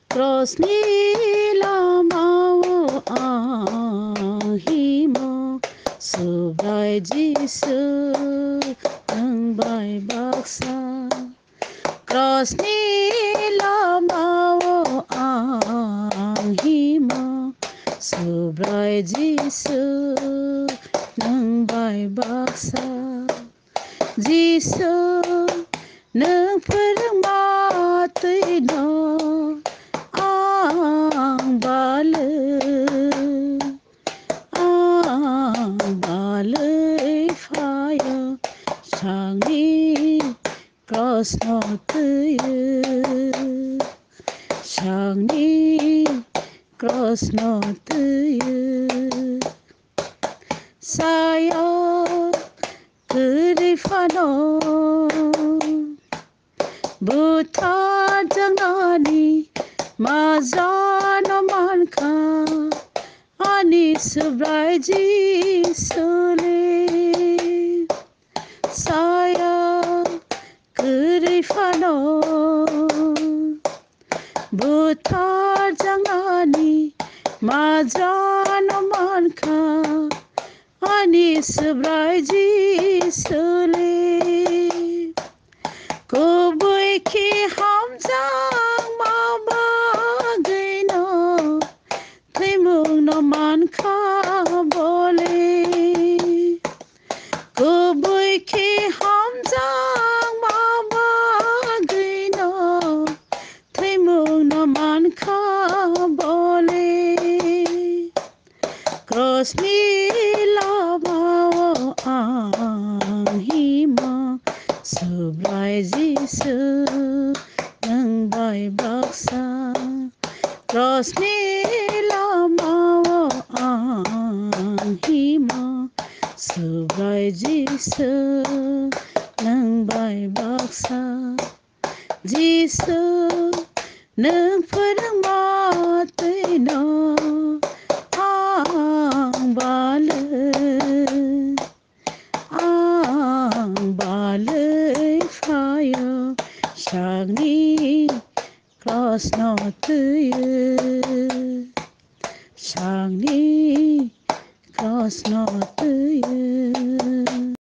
Krosni lamau ahimo Subrai Jisu nangbai baksa Krosni lamau ahimo Subrai Jisu nangbai baksa Jisu nang perang matay na ang balay fire Shangni cross not Shangni cross not Saya kerifano Buta janani mazano manka ani subrai Jisule saya kerifano buta janani mazano manka ani subrai Jisule Kubui ki hamjang mama gaino Taimung no manka bole Kubui ki hamjang mama gaino Taimung no manka bole Cross me lamao ahima Subrai Jisu nangbai baksa Cross me lamao ahima Subrai Jisu nangbai baksa Jisu nang perang matay na ang balay fire Shagni cross not Shagni cross not